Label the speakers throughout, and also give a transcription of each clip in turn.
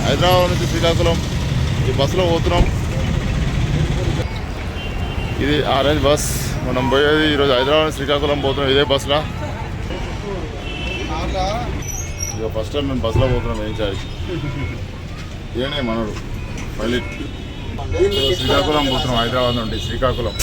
Speaker 1: హైదరాబాద్ నుంచి శ్రీకాకుళం ఈ బస్సులో పోతున్నాం. ఇది ఆరెంజ్ బస్. మనం పోయేది ఈరోజు హైదరాబాద్ నుంచి శ్రీకాకుళం పోతున్నాం ఇదే బస్సులో. ఇక ఫస్ట్ టైం మేము బస్సులో పోతున్నాం. ఏం చేయాలి ఏనే మనడు పైలట్. శ్రీకాకుళం పోతున్నాం హైదరాబాద్ నుండి శ్రీకాకుళం.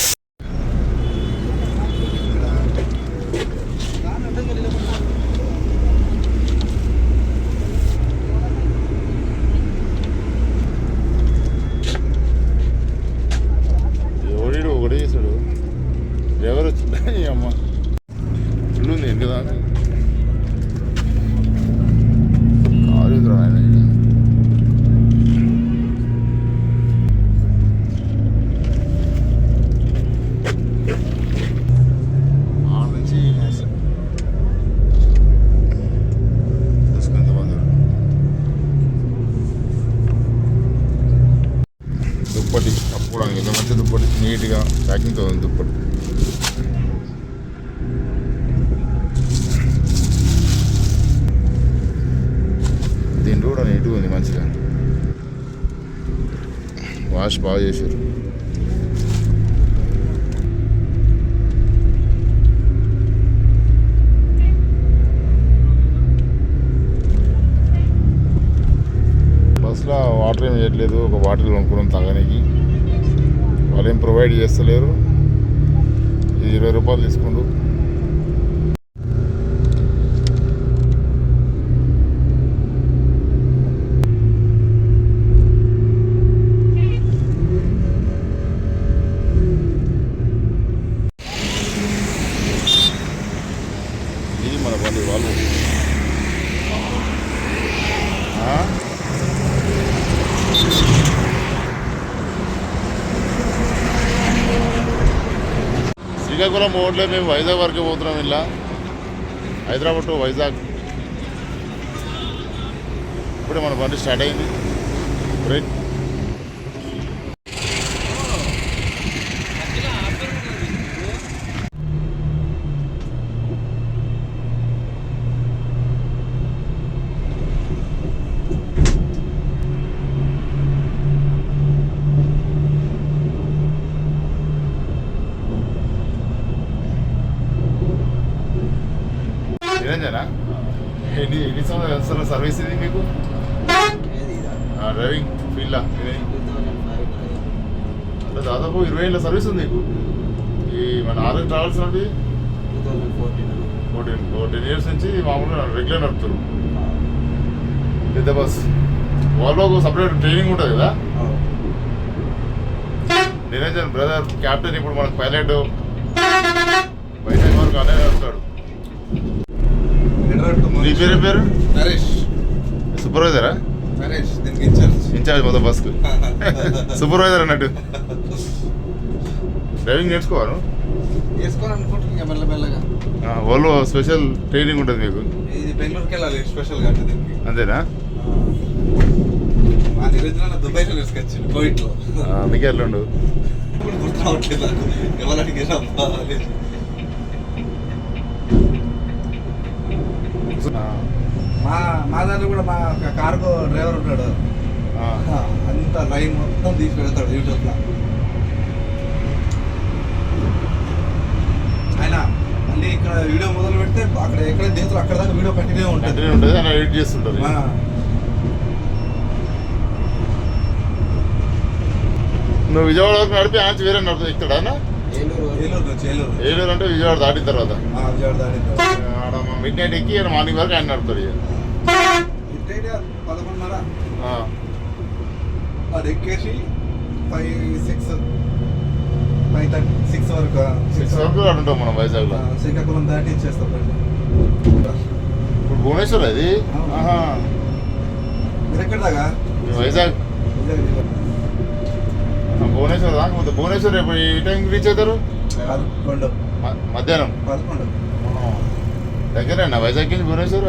Speaker 1: ఎవడు ఒకటే చేశాడు. ఎవరు వచ్చిందా అమ్మ ఫుల్ ఉంది ఏంటి కదా కాదు ఆయన. దుప్పటి కప్పుకోవడానికి ఎంత మంచి దుప్పటి, నీట్గా ప్యాకింగ్తో ఉంది దుప్పటి. దీంట్లో కూడా నీట్గా ఉంది మంచిగా. వాష్ బాగా చేశారు. బస్సులో వాటర్ ఏం చేయట్లేదు. ఒక బాటిల్ కొనుక్కోవడం తాగడానికి వాళ్ళు ఏం ప్రొవైడ్ చేస్తలేరు. ఇది 20 రూపాయలు తీసుకుంటూ. ఇది మన బండి వాళ్ళు. శ్రీకాకుళం పోవట్లేదు, మేము వైజాగ్ వరకు పోతున్నాం. ఇలా హైదరాబాద్ టు వైజాగ్. ఇప్పుడే మన బండి స్టార్ట్ అయింది. బ్రేక్. నిరంజనా ఎన్ని సంవత్సరాల సర్వీస్ ఇది మీకు? డ్రైవింగ్ ఫీల్డా? అంటే దాదాపు 20 ఏళ్ళ సర్వీస్ ఉంది మీకు. ఈ మన ఆరెంజ్ ట్రావెల్స్ నుండి 14 ఇయర్స్ నుంచి మామూలుగా రెగ్యులర్ నడుపుతారు. పెద్ద బస్. వాళ్ళకు సపరేట్ ట్రైనింగ్ ఉంటుంది కదా. Niranjan brother captain. ఇప్పుడు మనకు పైలట్ వైజాగ్ వరకు అనే నడుపుతాడు. నీ పేరు పేరు
Speaker 2: నరేష్.
Speaker 1: సూపర్వైజరా?
Speaker 2: నరేష్ దీనికి ఇన్ఛార్జ్
Speaker 1: మొత్తం బస్కు. సూపర్వైజర్ అన్నట్టు. డ్రైవింగ్ నేర్చుకోవాలి
Speaker 2: నేర్చుకోవాలనుకుంటున్నా మెల్లమెల్లగా.
Speaker 1: వాళ్ళు స్పెషల్ ట్రైనింగ్ ఉంటుంది మీకు.
Speaker 2: ఇది బెంగళూరుకి వెళ్ళాలి స్పెషల్గా అంటే దీనికి.
Speaker 1: అంతేనా?
Speaker 2: మా నిరంజన దుబాయ్లో నేర్చుకొచ్చింది కోవిడ్లో.
Speaker 1: అందుకే వెళ్ళండు.
Speaker 2: ఇప్పుడు గుర్తు రావట్లేదు నాకు ఎవరికి. మా దాంట్లో కూడా మా కార్గో డ్రైవర్ ఉంటాడు. అంత లైన్ మొత్తం తీసి పెడతాడు యూట్యూబ్లో. ఆయన మళ్ళీ ఇక్కడ వీడియో మొదలు పెడితే అక్కడ ఎక్కడ దిగుతారు అక్కడ దాకా వీడియో కంటిన్యూ ఉంటుంది.
Speaker 1: ఎడిట్ చేస్తుంటారు. నువ్వు విజయవాడ వరకు నడిపి ఆంచి వేరే నడుపు ఇక్కడా? ఏలూరు అంటే విజయవాడ దాటిన తర్వాత. మిడ్ నైట్ ఎక్కి మార్నింగ్ వరకు ఆయన నడుపుతాడు.
Speaker 2: 11:30 అది ఎక్కేసి 5:30 6
Speaker 1: వరకు ఉంటాం మనం వైజాగ్లో.
Speaker 2: శ్రీకాకుళం దాటి ఇచ్చేస్తాం.
Speaker 1: ఇప్పుడు భువనేశ్వర్ అది.
Speaker 2: మీరు ఎక్కడ దాకా?
Speaker 1: వైజాగ్ భువనేశ్వర్ దాకా పోతే భువనేశ్వర్ రేపు ఈ టైంకి రీచ్ అవుతారు. మధ్యాహ్నం
Speaker 2: 11.
Speaker 1: దగ్గరేనా వైజాగ్ నుంచి భువనేశ్వర్?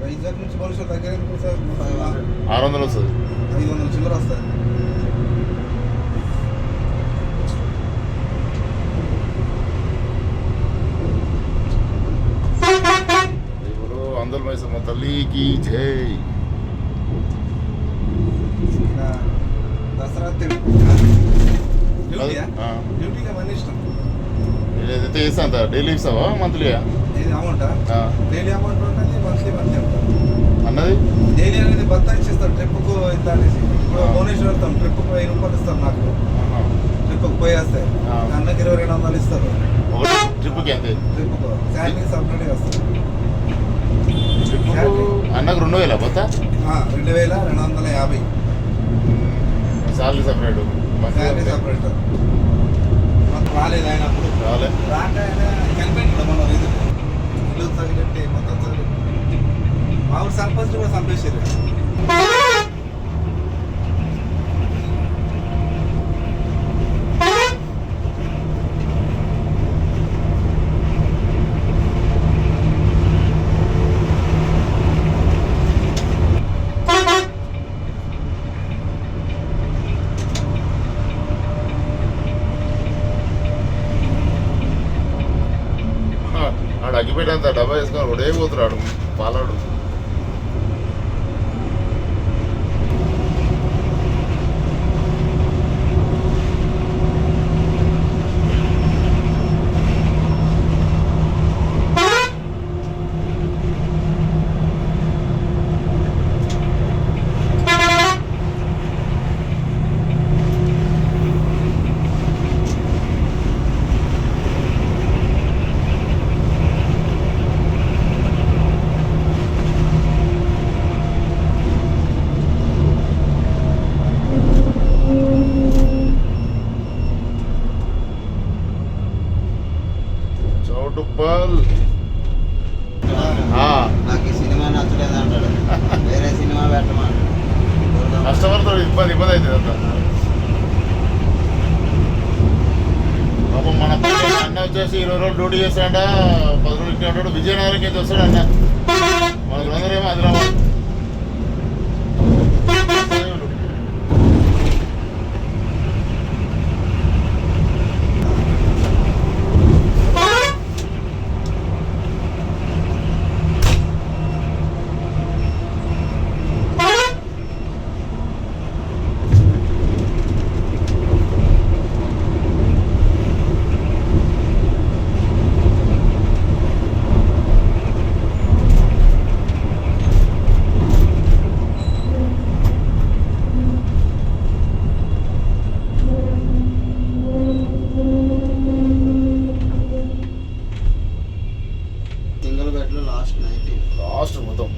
Speaker 2: వైజాగ్ నుంచి భువనేశ్వర్ దగ్గర
Speaker 1: 600 వస్తుంది.
Speaker 2: 500 చిల్లర వస్తుంది.
Speaker 1: ఇప్పుడు అందరూ మైసమ్మ తల్లికి జై.
Speaker 2: మంత్లీ డ్యూటీయా
Speaker 1: ఆ.
Speaker 2: డ్యూటీగా మన ఇష్టం.
Speaker 1: ఏదైతే వేస్తా అంత డైలీ ఇస్తావా మంత్లీయా
Speaker 2: ఇది అమౌంటా డైలీ అమౌంట్ ఉంటుంది, మంత్లీ మంత్లీ ఉంటుంది.
Speaker 1: అన్నది
Speaker 2: డైలీ అనేది బత్తా ఇచ్చేస్తారు ట్రిప్కు ఇంత అనేసి. ఇప్పుడు భువనేశ్వర్ వెళ్తాం, ట్రిప్కు 1000 రూపాయలు ఇస్తారు నాకు.
Speaker 1: ఆహా.
Speaker 2: ట్రిప్కు పోయేస్తే
Speaker 1: ఆ.
Speaker 2: అన్నకి 2200 ఇస్తారు.
Speaker 1: ఒకటి ట్రిప్కి ఎంత
Speaker 2: ట్రిప్కు శాలరీ సపరేట్గా వస్తారు.
Speaker 1: ట్రిప్కు అన్నకు 2000 పోతా
Speaker 2: 2250
Speaker 1: సాలరీ సపరేట్
Speaker 2: శాలరీ సపరేట్. మాకు రాలేదు ఆయన అప్పుడు.
Speaker 1: రాలే
Speaker 2: రాక ఆయన చనిపోయింది మన ఇది ఇల్లు తగిలిట్టి మొత్తం తగిలి మా ఊరు సర్పంచ్ కూడా చంపేసారు.
Speaker 1: ఆడు అగ్గిపెట్టేంత డబ్బా వేసుకొని ఒకటే పోతున్నాడు పాలాడు. చౌటుప్పల్
Speaker 3: నాకు ఈ సినిమా నచ్చలేదు అంటాడు, వేరే సినిమా పెట్టమంటాడు.
Speaker 1: కస్టమర్తో ఇబ్బంది అవుతుంది అంతా. పాపం మన అన్న వచ్చేసి 20 రోజులు డ్యూటీ చేస్తాడ, 10 రోజులు ఇక్కడ ఉంటాడు. విజయనగరంకి అయితే వస్తాడు అన్న. మన బ్రదర్ ఏమో ఆదిలాబాద్.
Speaker 3: సింగిల్ బెడ్లో లాస్ట్ 90.
Speaker 1: లాస్ట్ మొత్తం.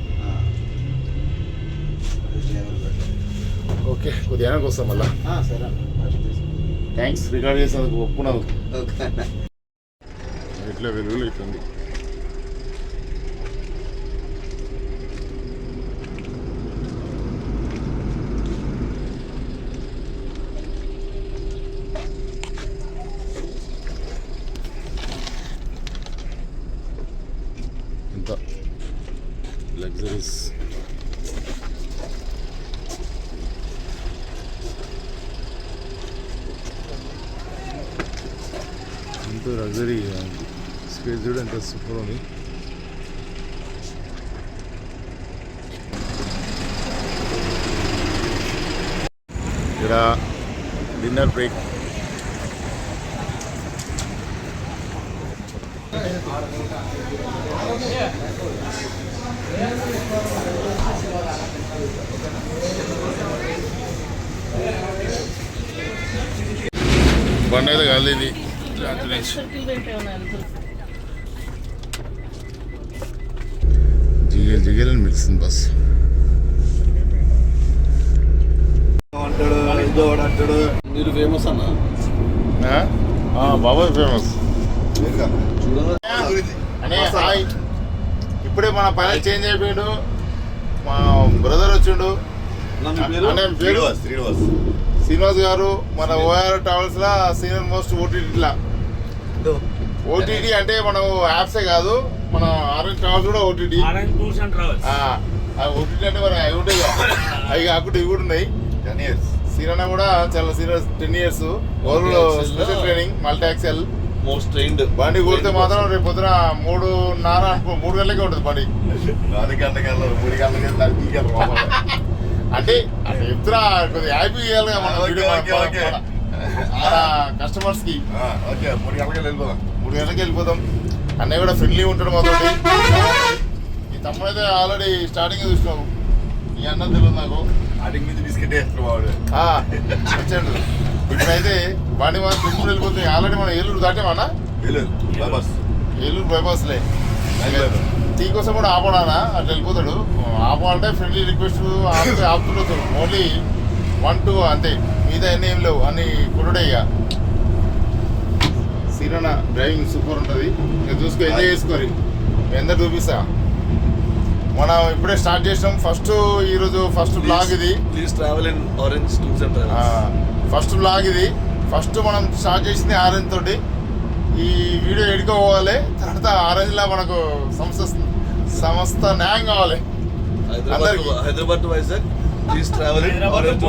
Speaker 3: Driver bed.
Speaker 1: ఓకే కొద్దిగా వెనక్కి వస్తాం మళ్ళా.
Speaker 3: సరే అన్న.
Speaker 1: థ్యాంక్స్ రికార్డ్ చేసేందుకు ఒప్పుకున్నావు.
Speaker 3: ఓకే అన్న.
Speaker 1: ఇట్లా వెలుగులు అవుతుంది. ఇంత లగ్జరీస్ ఎంతో లగ్జరీ స్పేస్ కూడా ఎంత సూపర్ ఉంది. ఇక్కడ డిన్నర్ బ్రేక్. బండి అయితే కాలేదు. జిగేల్ జిగేల్ అని పిలుస్తుంది బస్.
Speaker 2: అంటాడు ఇదోడు అంటాడు. మీరు ఫేమస్ అన్న.
Speaker 1: బాబాయ్ ఫేమస్
Speaker 2: చూడండి
Speaker 1: అనే హాయ్. ఇప్పుడే మన పైన చేంజ్ అయిపోయాడు. మా బ్రదర్ వచ్చిండు. అనే పేరు శ్రీనివాస్ గారు. మన ఓఆర్ ట్రావెల్స్ లా సీనియర్ మోస్ట్ ఓటీటీలా. ఓటీటీ అంటే మనం యాప్సే కాదు, మన ఆరెంజ్ ట్రావెల్స్ కూడా ఓటీటీ. ఓటీటీ అంటే మరి అవి ఉంటాయి కదా, అవి కాకుండా ఇవి కూడా ఉన్నాయి.
Speaker 2: 10 years.
Speaker 1: సీరణ కూడా చాలా సీరియస్ 10 years. ఓవర్లో special training multi axle.
Speaker 2: Most trained.
Speaker 1: బండి కూడితే మాత్రం రేపు పొద్దున 3:30 3 గంటలకే ఉంటుంది బండి.
Speaker 2: 4 గంటలకు వెళ్ళరు, 3 గంటలకు వెళ్తారు.
Speaker 1: అంటే అంటే చెప్తున్నా కొద్దిగా హ్యాపీ ఇవ్వాలి కదా మనం
Speaker 4: okay,
Speaker 1: video
Speaker 4: okay, okay.
Speaker 1: Customers కి.
Speaker 4: ఓకే 3 గంటలకి వెళ్ళిపోదాం.
Speaker 1: 3 గంటలకు వెళ్ళిపోతాం. అన్నయ్య కూడా ఫ్రెండ్లీ ఉంటాడు మాతోటి. ఈ తమ్ముడు అయితే ఆల్రెడీ స్టార్టింగ్ చూసినావు. ఈ అన్నం తెలియదు నాకు.
Speaker 4: స్టార్టింగ్ నుంచి బిస్కెట్ వేస్తున్నాడు వాడు.
Speaker 1: వచ్చాడు. ఇప్పుడైతే బండి మనం తిరుమల వెళ్ళిపోతుంది. ఆల్రెడీ మనం ఏలూరు దాటామన్నా.
Speaker 4: బస్
Speaker 1: ఏలూరు బైపాస్లే. టీ కోసం కూడా ఆపడానా అట్లా వెళ్ళిపోతాడు. ఆపాలంటే ఫ్రెండ్లీ రిక్వెస్ట్ ఆపుతుండొచ్చు. ఓన్లీ 1 2 అంతే. మిగతా ఎన్ని ఏం లేవు అన్ని కురుడే. ఇక సీరన డ్రైవింగ్ సూపర్ ఉంటుంది. ఇక చూసుకో, ఎంజాయ్ చేసుకోరి. ఎందరు చూపిస్తా. మనం ఇప్పుడే స్టార్ట్ చేసినాం. ఈరోజు ఫస్ట్ బ్లాగ్ ఇది.
Speaker 2: Please travel in orange tours and travels.
Speaker 1: First blog ఇది. ఫస్ట్ మనం స్టార్ట్ చేసింది ఆరెంజ్ తోటి. ఈ వీడియో ఎడుకోవాలి. తర్వాత ఆరెంజ్లో మనకు సంస్థ న్యాయం కావాలి.
Speaker 2: Hyderabad to Vizag please travel in orange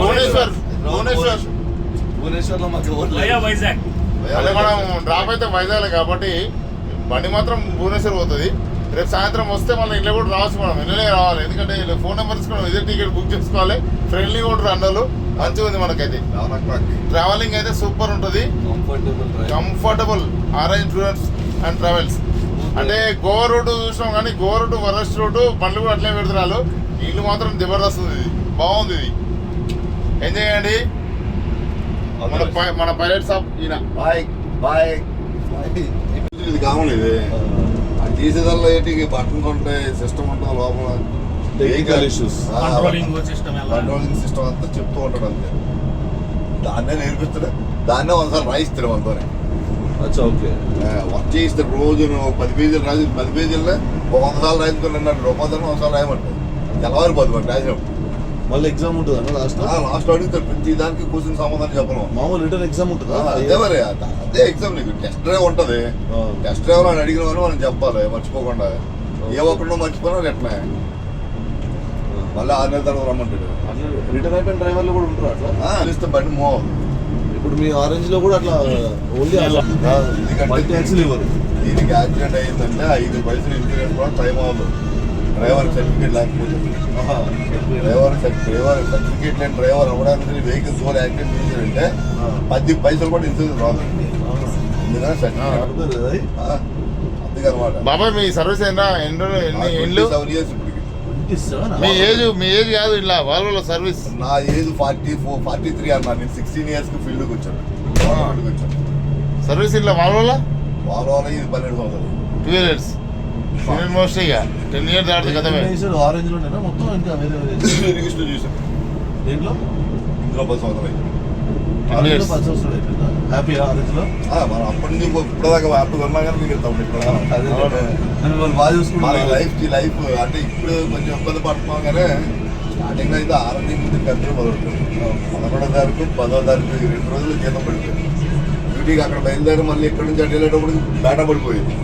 Speaker 2: Bhubaneswar లో మాకు
Speaker 5: వైజాగ్
Speaker 1: అంటే మనం డ్రాప్ అయితే వైజాగ్ కాబట్టి బండి మాత్రం భువనేశ్వర్ పోతుంది. రేపు సాయంత్రం వస్తే మళ్ళీ ఇంట్లో కూడా రావచ్చు. మనం ఇళ్ళనే రావాలి. ఎందుకంటే ఫోన్ నెంబర్ ఇసుకున్నాం. ఇదే టికెట్ బుక్ చేసుకోవాలి. ఫ్రెండ్లీ కూడా అన్నలు మంచిగా ఉంది. మనకైతే ట్రావెలింగ్ అయితే సూపర్ ఉంటుంది. Comfortable orange tours and travels. అంటే గోవా రోడ్డు చూసినాం కానీ గోవా రోడ్డు వరస్ట్ రోడ్డు బండ్లు కూడా అట్లే పెడుతున్నారు. ఇల్లు మాత్రం జబర్దస్త్ ఉంది. ఇది బాగుంది. ఇది ఎంజాయ్ చేయండి. మన పైలట్ షాప్ ఈయన.
Speaker 4: Bye bye. ఇది కావాలి. ఇది తీసేదల్లా ఏంటి బటన్స్ ఉంటాయి, సిస్టమ్ ఉంటుంది లోపల.
Speaker 2: Technical issues,
Speaker 5: controlling system
Speaker 4: controlling system అంతా చెప్తూ ఉంటాడు అంతే. దాన్నే నేర్పిస్తాడు. దాన్నే ఒకసారి రాయిస్తాడు మనతోనే.
Speaker 2: అచ్చా ఓకే.
Speaker 4: వర్క్ చేయిస్తాడు. రోజు 10 పేజీలు రాసి 10 పేజీలనే 100 సార్లు రాయించుకున్నాడు. రూపాయలు ఒకసారి రాయమంటాడు. తెల్లవారిపోతుంది మనకు రాసినప్పుడు.
Speaker 2: మళ్ళీ ఎగ్జామ్ ఉంటుంది అన్న లాస్ట్
Speaker 4: లాస్ట్ అడుగుతాడు. ప్రతి దానికి క్వశ్చన్ సమాధానం చెప్పను.
Speaker 2: మామూలు రిటర్న్ ఎగ్జామ్ ఉంటుందా?
Speaker 4: అదే మరి అదే ఎగ్జామ్. నీకు టెస్ట్ డ్రైవ్ ఉంటుంది. టెస్ట్ డ్రైవ్ అని అడిగిన వాళ్ళు మనం చెప్పాలి మర్చిపోకుండా. ఏ ఒక్కడో మర్చిపోయినా రిటర్న్. మళ్ళీ 6 నెలల తర్వాత రమ్మంటాడు.
Speaker 2: రిటర్న్ అయిపోయిన డ్రైవర్లు కూడా ఉంటారు అట్లా.
Speaker 4: అనిస్తే బండి మూవ్.
Speaker 2: ఇప్పుడు మీ ఆరెంజ్ లో కూడా అట్లా ఓన్లీ మల్టీ యాక్సిల్ ఇవ్వరు.
Speaker 4: దీనికి యాక్సిడెంట్ అయ్యిందంటే 5 పైసలు ఇన్సూరెన్స్ కూడా టైం అవ్వదు. డ్రైవర్ సర్టిఫికేట్ లేకపోతే డ్రైవర్ సర్టిఫికేట్ లేని డ్రైవర్ అవ్వడానికి వెహికల్ దూరం యాక్సిడెంట్ చేశారంటే 10 పైసలు కూడా ఇన్సూరెన్స్ రాదు. అందుకని సర్టిఫికేట్ అందుకనమాట.
Speaker 1: బాబాయ్ మీ సర్వీస్ అయినా ఎన్ని
Speaker 4: 7 years ఇప్పటికి.
Speaker 1: మీ ఏజ్ కాదు ఇలా వాళ్ళ సర్వీస్.
Speaker 4: నా ఏజ్ 43 అన్నా. నేను 16 years కి ఫీల్డ్కి వచ్చాను.
Speaker 1: సర్వీస్ ఇలా వాళ్ళ
Speaker 4: వాళ్ళ ఇది 12 సంవత్సరాలు.
Speaker 1: 12 years మోస్ట్. ఇక 10 years దాటితే కదమే.
Speaker 2: ఆరెంజ్ లోనేనా మొత్తం ఇంకా వేరే వేరే
Speaker 4: రిజిస్టర్ చేశాను.
Speaker 2: దేంట్లో?
Speaker 4: ఇందులో 10 సంవత్సరాలు.
Speaker 1: 10 years.
Speaker 2: 10 సంవత్సరాలు అయిపోయిందా? హ్యాపీ ఆరెంజ్ లో
Speaker 4: మనం అప్పటి నుంచి ఇప్పటిదాకా హ్యాపీగా ఉన్నా కానీ మీకు వెళ్తాం.
Speaker 2: అదే బాగా చూసుకుంటాం.
Speaker 4: లైఫ్ అంటే ఇప్పుడు కొంచెం ఇబ్బంది పడుతున్నాం కానీ స్టార్టింగ్ అయితే 6 నుంచి 10 మొదలుపెట్టాం. 11వ తారీఖు 10వ తారీఖు 2 రోజులు జీతం పడిపోయింది. డ్యూటీకి అక్కడ బయలుదేరి మళ్ళీ ఇక్కడి నుంచి అటు వెళ్ళేటప్పుడు బేటా పడిపోయింది.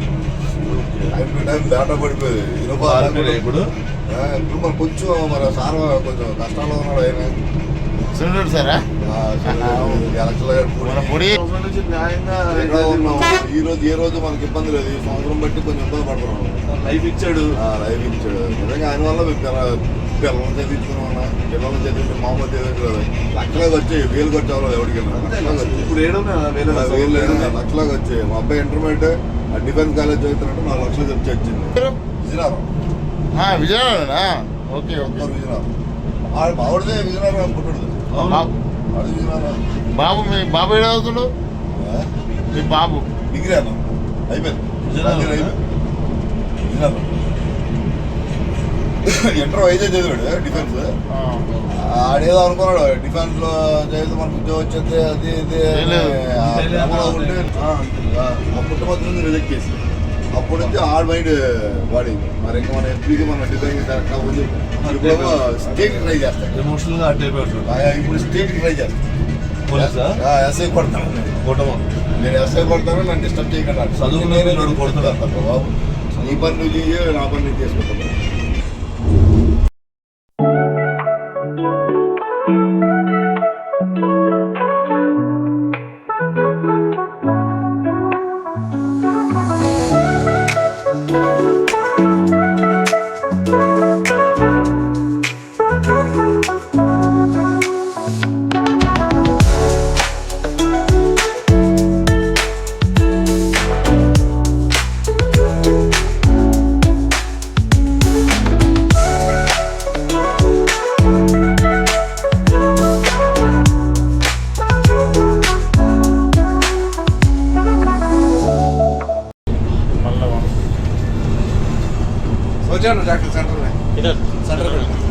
Speaker 4: టైం టు టైం బేటా పడిపోయింది.
Speaker 2: ఇప్పుడు
Speaker 4: మరి కొంచెం మరి సార్ కొంచెం కష్టాల్లో ఉన్నాడు ఆయన.
Speaker 1: చూడండి సారా
Speaker 2: న్యాయంగా
Speaker 4: ఈ రోజు మనకి ఇబ్బంది లేదు. ఈ సంవత్సరం బట్టి కొంచెం ఇబ్బంది పడుతున్నాం.
Speaker 2: లైఫ్ ఇచ్చాడు.
Speaker 4: నిజంగా ఆయన వల్ల పిల్లలను చదివించుకున్నా. పిల్లలను చదివించి మామూలు చదివించలేదు. లక్షలాగా వచ్చాయి. వేలుకి వచ్చేవాళ్ళు ఎవరికి
Speaker 2: ఇప్పుడు
Speaker 4: లక్షలాగా వచ్చాయి. మా అబ్బాయి ఇంటర్మీడియట్ డిఫెన్స్ కాలేజ్ చదువుతున్నట్టు 4 లక్షలు ఖర్చు వచ్చింది.
Speaker 1: విజయనగరం. Okay okay.
Speaker 4: విజయనగరం మావిడితే విజయనగరం పుట్టాడు.
Speaker 1: బాబు మీ బాబు ఏడు అవుతుడు? మీ బాబు
Speaker 4: డిగ్రీ అన్న అయిపోయింది. ఇంటర్ వైజాగ్ చదివాడు డిఫెన్స్. ఆడేదో అనుకున్నాడు డిఫెన్స్ లో చదివితే మనకు ఉద్యోగం వచ్చేది అది ఇది ఉంటే పుట్టమొత్తం రిజెక్ట్ చేసి అప్పటి నుంచి ఆడ్ మైండ్ వాడి. మరి ఇంకా మన ఎంపీకి మన డిఫెన్స్ కరెక్ట్ అవ్వదు. స్టేట్ ట్రై చేస్తాడు.
Speaker 2: ఎమోషనల్ గా అట్ అయిపోయాడు.
Speaker 4: ఇప్పుడు స్టేట్ ట్రై చేస్తాను. ఎస్ఐ కొడతాను. నేను ఎస్ఐ కొడతాను. నన్ను డిస్టర్బ్ చేయకుండా
Speaker 2: చదువు
Speaker 4: నేనే కొడుతాను. బాబు నీ పని నువ్వు చేయ, నా పని నేను చేసుకుంటాను.
Speaker 2: పెట్టాను డాక్టర్ సెంటర్లో సెంటర్ పెట్టాను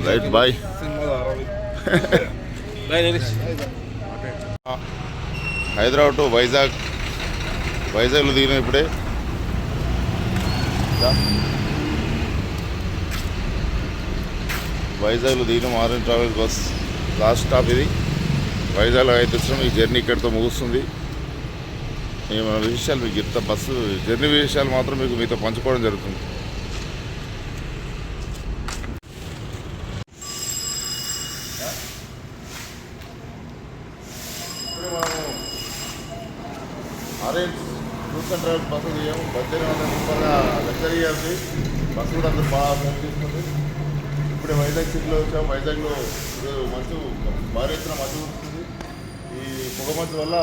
Speaker 1: రైట్ బాయ్. హైదరాబాద్ టు వైజాగ్లో దిగిన ఇప్పుడే. వైజాగ్లో దిగిన orange travels bus last stop ఇది. వైజాగ్లో అయితే వచ్చినాం. ఈ జర్నీ ఇక్కడితో ముగుస్తుంది. ఏమైనా విషయాలు మీకు ఇంత బస్సు జర్నీ విషయాలు మాత్రం మీతో పంచుకోవడం జరుగుతుంది. ఇప్పుడే మనం orange tours and travels bus దిగాము. 1800 రూపాయల లగ్జరీ ఉంది. బస్సు కూడా అందరూ బాగా ఫోన్ తీసుకుంది. ఇప్పుడే వైజాగ్ సిటీలో వచ్చాము. వైజాగ్లో మంచు భారీ ఎత్తున మంచు కురుస్తుంది. ఈ పొగ మంచు వల్ల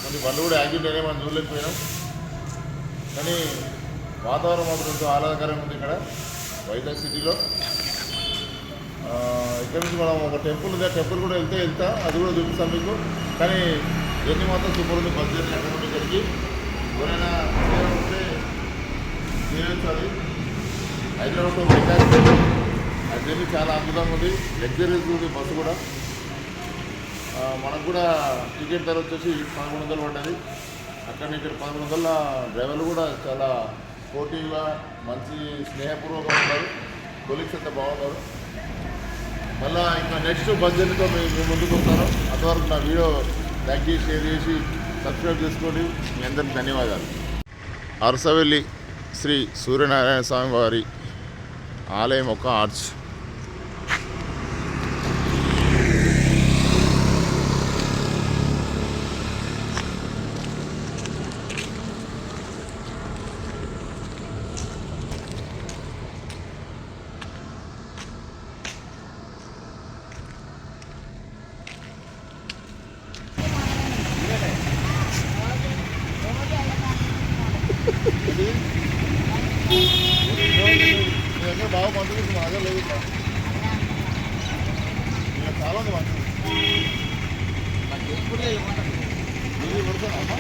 Speaker 1: కొన్ని బండ్లు కూడా యాక్సిడెంట్ అయినా మనం చూడలేకపోయినాం. కానీ వాతావరణం మాత్రం ఎంతో ఆహ్లాదకరంగా ఉంది ఇక్కడ వైజాగ్ సిటీలో. ఇక్కడ నుంచి మనం ఒక టెంపుల్ ఉంది. ఆ టెంపుల్ కూడా వెళ్తా అది కూడా చూపిస్తాం మీకు. కానీ జర్నీ మాత్రం సూపర్ ఉంది. బస్ జర్నీ అక్కడ నుండి ఇక్కడికి ఎవరైనా ఉంటే చేయవచ్చు. అది హైదరాబాద్ టు వైజాగ్ ఆ జర్నీ చాలా అద్భుతంగా ఉంది. లగ్జరీస్ ఉంది బస్సు కూడా. మనకు కూడా టికెట్ ధర వచ్చేసి 1100 పడ్డది. అక్కడ ఇక్కడ 1100 డ్రైవర్లు కూడా చాలా పోటీగా మంచి స్నేహపూర్వకంగా ఉన్నారు. కొలీగ్స్ అంతా బాగున్నారు. మళ్ళీ ఇంకా నెక్స్ట్ బస్ జర్నీతో మేము ముందుకు వస్తాను. అంతవరకు నా వీడియో లైక్ చేసి షేర్ చేసి సబ్స్క్రైబ్ చేసుకోండి. మీ అందరికీ ధన్యవాదాలు. అరసవెల్లి శ్రీ సూర్యనారాయణ స్వామి వారి ఆలయం ఒక ఆర్చ్. బాగా మంచి మాగా లేదు. చాలా ఉంది మంచి పడుతున్నా.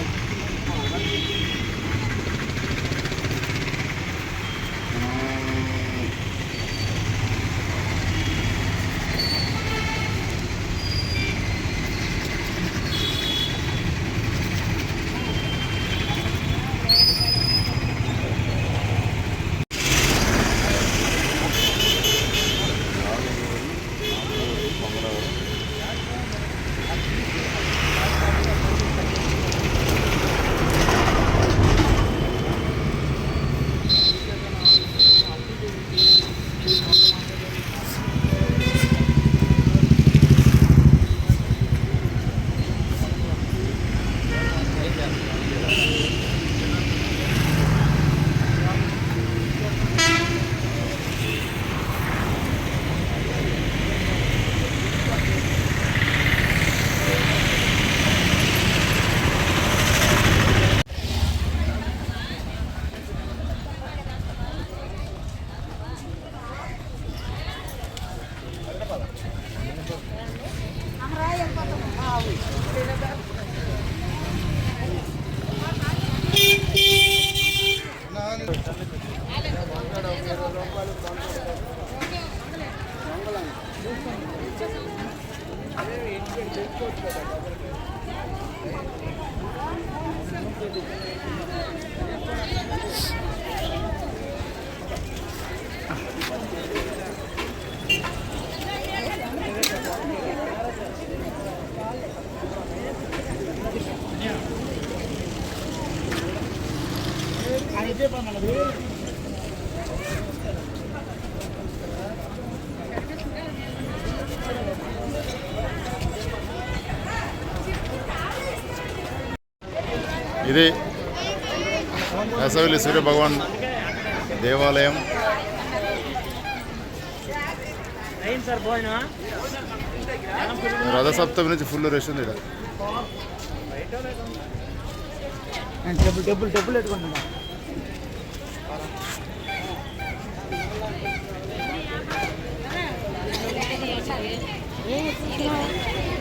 Speaker 1: ఇది వేసవిల్లి సూర్య భగవాన్ దేవాలయం.
Speaker 5: సార్ భోజనం
Speaker 1: రథసప్తమి నుంచి ఫుల్ రష్ ఉంది ఇక్కడ.
Speaker 5: డబ్బులు పెట్టుకుంటున్నా.
Speaker 6: Yes,